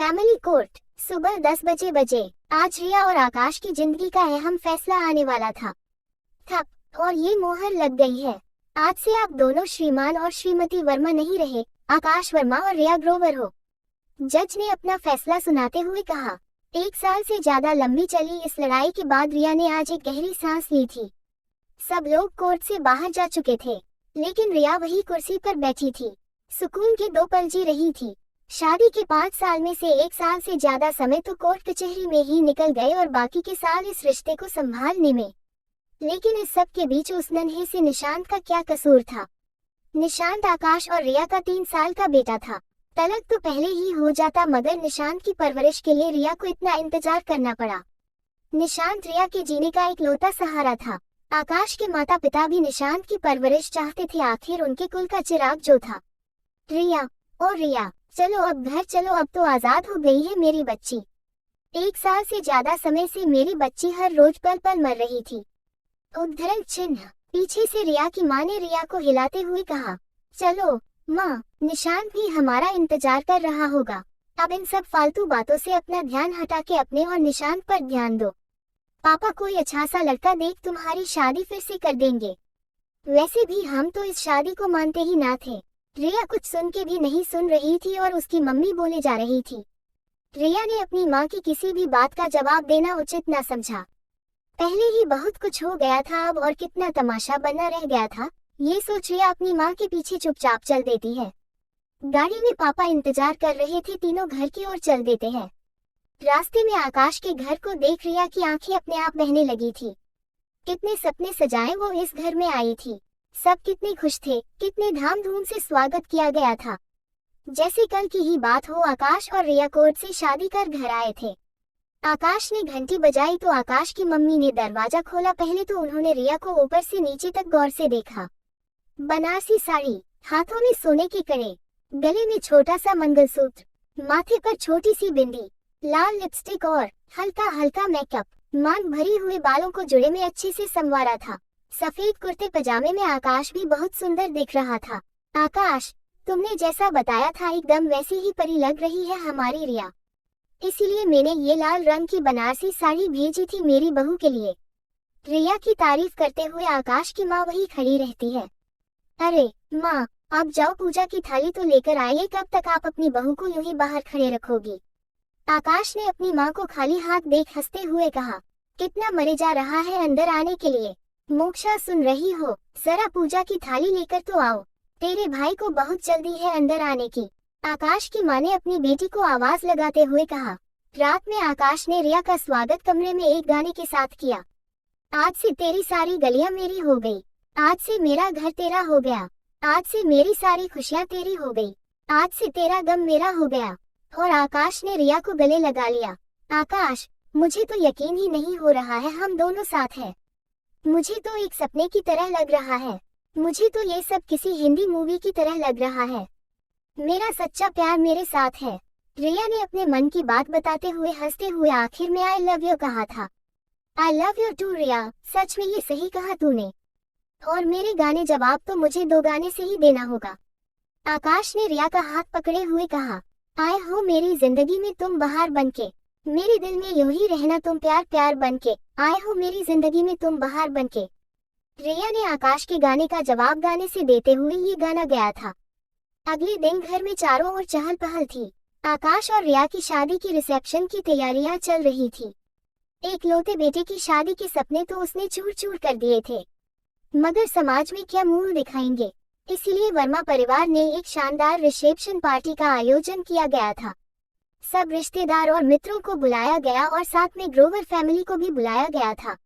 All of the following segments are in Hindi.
Family court. सुबह 10 बजे। आज रिया और आकाश की जिंदगी का अहम फैसला आने वाला था। और ये मोहर लग गई है। आज से आप दोनों श्रीमान और श्रीमती वर्मा नहीं रहे, आकाश वर्मा और रिया ग्रोवर हो। जज ने अपना फैसला सुनाते हुए कहा। 1 साल से ज्यादा लंबी चली इस लड़ाई के बाद रिया ने आज एक गहरी सांस ली थी। सब लोग कोर्ट से बाहर जा चुके थे, लेकिन रिया वही कुर्सी पर बैठी थी, सुकून के 2 पल जी रही थी। शादी के 5 साल में से 1 साल से ज्यादा समय तो कोर्ट कचहरी में ही निकल गए और बाकी के साल इस रिश्ते को संभालने में। लेकिन इस सब के बीच उस नन्हे से निशांत का क्या कसूर था। निशांत आकाश और रिया का 3 साल का बेटा था। तलाक तो पहले ही हो जाता, मगर निशांत की परवरिश के लिए रिया को इतना इंतजार करना पड़ा। निशांत रिया के जीने का इकलौता सहारा था। आकाश के माता पिता भी निशांत की परवरिश चाहते थे, आखिर उनके कुल का चिराग जो था। रिया, ओ रिया, चलो अब घर चलो, अब तो आजाद हो गई है मेरी बच्ची। 1 साल से ज्यादा समय से मेरी बच्ची हर रोज पल पल मर रही थी। उद्धरण चिन्ह। पीछे से रिया की माँ ने रिया को हिलाते हुए कहा, चलो माँ, निशांत भी हमारा इंतजार कर रहा होगा। अब इन सब फालतू बातों से अपना ध्यान हटा के अपने और निशांत पर ध्यान दो। पापा कोई अच्छा सा लड़का देख तुम्हारी शादी फिर से कर देंगे। वैसे भी हम तो इस शादी को मानते ही ना थे। रिया कुछ सुन के भी नहीं सुन रही थी और उसकी मम्मी बोले जा रही थी। रिया ने अपनी माँ की किसी भी बात का जवाब देना उचित ना समझा। पहले ही बहुत कुछ हो गया था, अब और कितना तमाशा बना रह गया था, ये सोच रिया अपनी माँ के पीछे चुपचाप चल देती है। गाड़ी में पापा इंतजार कर रहे थे, तीनों घर की ओर चल देते हैं। रास्ते में आकाश के घर को देख रिया की आंखें अपने आप बहने लगी थी। कितने सपने सजाए वो इस घर में आई थी। सब कितने खुश थे, कितने धाम-धूम से स्वागत किया गया था। जैसे कल की ही बात हो, आकाश और रिया कोर्ट से शादी कर घर आए थे। आकाश ने घंटी बजाई तो आकाश की मम्मी ने दरवाजा खोला। पहले तो उन्होंने रिया को ऊपर से नीचे तक गौर से देखा। बनारसी साड़ी, हाथों में सोने की कड़े, गले में छोटा सा मंगलसूत्र, माथे पर छोटी सी बिंदी, लाल लिपस्टिक और हल्का हल्का मेकअप, मांग भरी हुए बालों को जुड़े में अच्छे से संवारा था। सफेद कुर्ते पजामे में आकाश भी बहुत सुंदर दिख रहा था। आकाश, तुमने जैसा बताया था एकदम वैसी ही परी लग रही है हमारी रिया। इसीलिए मैंने ये लाल रंग की बनारसी साड़ी भेजी थी मेरी बहू के लिए। रिया की तारीफ करते हुए आकाश की माँ वही खड़ी रहती है। अरे माँ, आप जाओ, पूजा की थाली तो लेकर आइए, कब तक आप अपनी बहू को यूं ही बाहर खड़े रखोगी। आकाश ने अपनी माँ को खाली हाथ देख हंसते हुए कहा, कितना मरे जा रहा है अंदर आने के लिए। मोक्षा, सुन रही हो, जरा पूजा की थाली लेकर तो आओ, तेरे भाई को बहुत जल्दी है अंदर आने की। आकाश की माँ ने अपनी बेटी को आवाज लगाते हुए कहा। रात में आकाश ने रिया का स्वागत कमरे में एक गाने के साथ किया। आज से तेरी सारी गलियां मेरी हो गई, आज से मेरा घर तेरा हो गया, आज से मेरी सारी खुशियां तेरी हो गई, आज से तेरा गम मेरा हो गया। और आकाश ने रिया को गले लगा लिया। आकाश, मुझे तो यकीन ही नहीं हो रहा है हम दोनों साथ हैं। मुझे तो एक सपने की तरह लग रहा है। मुझे तो ये सब किसी हिंदी मूवी की तरह लग रहा है। मेरा सच्चा प्यार मेरे साथ है। रिया ने अपने मन की बात बताते हुए हंसते हुए आखिर में आई लव यू कहा था। आई लव यू टू रिया, सच में ये सही कहा तूने। और मेरे गाने जवाब तो मुझे 2 गाने से ही देना होगा। आकाश ने रिया का हाथ पकड़े हुए कहा। आए हो मेरी जिंदगी में तुम बहार बनके, मेरे दिल में यूं ही रहना तुम प्यार प्यार बनके, आए हो मेरी जिंदगी में तुम बहार बनके। रिया ने आकाश के गाने का जवाब गाने से देते हुए ये गाना गाया था। अगले दिन घर में चारों ओर चहल पहल थी। आकाश और रिया की शादी की रिसेप्शन की तैयारियां चल रही थी। एकलौते बेटे की शादी के सपने तो उसने चूर चूर कर दिए थे, मगर समाज में क्या मुंह दिखाएंगे, इसलिए वर्मा परिवार ने एक शानदार रिसेप्शन पार्टी का आयोजन किया गया था। सब रिश्तेदार और मित्रों को बुलाया गया और साथ में ग्रोवर फैमिली को भी बुलाया गया था।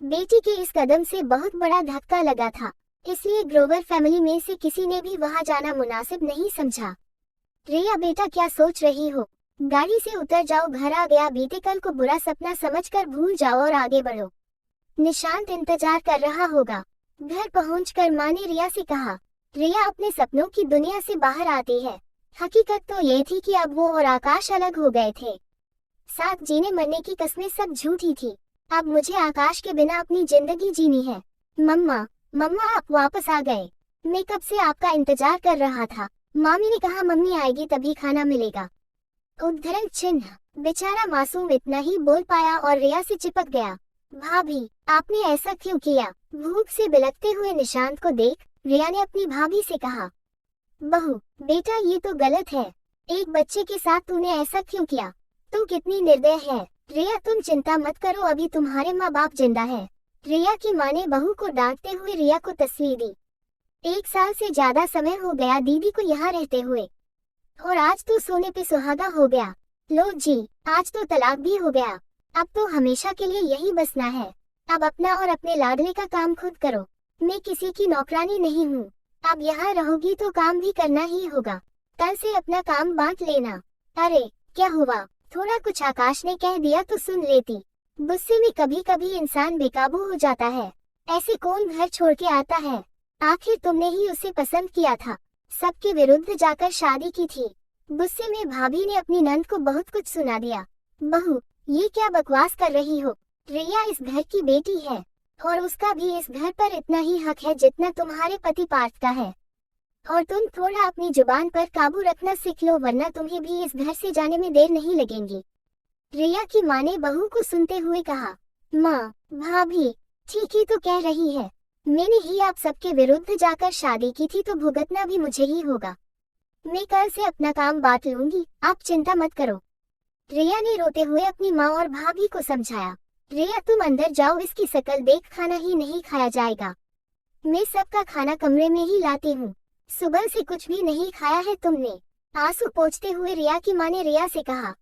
बेटी के इस कदम से बहुत बड़ा धक्का लगा था, इसलिए ग्रोवर फैमिली में से किसी ने भी वहां जाना मुनासिब नहीं समझा। रिया बेटा, क्या सोच रही हो? गाड़ी से उतर जाओ, घर आ गया बीते कल को बुरा सपना समझकर भूल जाओ और आगे बढ़ो। निशांत इंतजार कर रहा होगा। घर पहुंचकर माँ ने रिया से कहा। रिया अपने सपनों की दुनिया से बाहर आती है। हकीकत तो ये थी कि अब वो और आकाश अलग हो गए थे। साथ जीने मरने की कस्में सब झूठी थी। अब मुझे आकाश के बिना अपनी जिंदगी जीनी है। मम्मा, मम्मा आप वापस आ गए, मैं कब से आपका इंतजार कर रहा था। मामी ने कहा मम्मी आएगी तभी खाना मिलेगा। उद्धरण चिन्ह। बेचारा मासूम इतना ही बोल पाया और रिया से चिपक गया। भाभी, आपने ऐसा क्यों किया? भूख से बिलखते हुए निशांत को देख रिया ने अपनी भाभी से कहा। बहू, बेटा ये तो गलत है। एक बच्चे के साथ तूने ऐसा क्यों किया? तू कितनी निर्दय है। रिया, तुम चिंता मत करो, अभी तुम्हारे माँ बाप जिंदा है। रिया की माँ ने बहू को डांटते हुए रिया को तसल्ली दी। 1 साल से ज्यादा समय हो गया दीदी को यहाँ रहते हुए, और आज तो सोने पे सुहागा हो गया। लो जी, आज तो तलाक भी हो गया। अब तो हमेशा के लिए यही बसना है। अब अपना और अपने लाडले का काम खुद करो। मैं किसी की नौकरानी नहीं हूँ। अब यहाँ रहोगी तो काम भी करना ही होगा। कल से अपना काम बांट लेना। अरे क्या हुआ? थोड़ा कुछ आकाश ने कह दिया तो सुन लेती। गुस्से में कभी कभी इंसान बेकाबू हो जाता है। ऐसे कौन घर छोड़ के आता है? आखिर तुमने ही उसे पसंद किया था, सबके विरुद्ध जाकर शादी की थी। गुस्से में भाभी ने अपनी नंद को बहुत कुछ सुना दिया। बहू, ये क्या बकवास कर रही हो? रिया इस घर की बेटी है और उसका भी इस घर पर इतना ही हक है जितना तुम्हारे पति पार्थ का है। और तुम थोड़ा अपनी जुबान पर काबू रखना सीख लो, वरना तुम्हें भी इस घर से जाने में देर नहीं लगेगी। रिया की माँ ने बहू को सुनते हुए कहा। माँ, भाभी ठीक ही तो कह रही है। मैंने ही आप सबके विरुद्ध जाकर शादी की थी तो भुगतना भी मुझे ही होगा। मैं कल से अपना काम बांट लूंगी, आप चिंता मत करो। रिया ने रोते हुए अपनी माँ और भाभी को समझाया। रिया, तुम अंदर जाओ, इसकी शकल देख खाना ही नहीं खाया जाएगा। मैं सबका खाना कमरे में ही लाती हूँ। सुबह से कुछ भी नहीं खाया है तुमने। आंसू पोंछते हुए रिया की माँ ने रिया से कहा।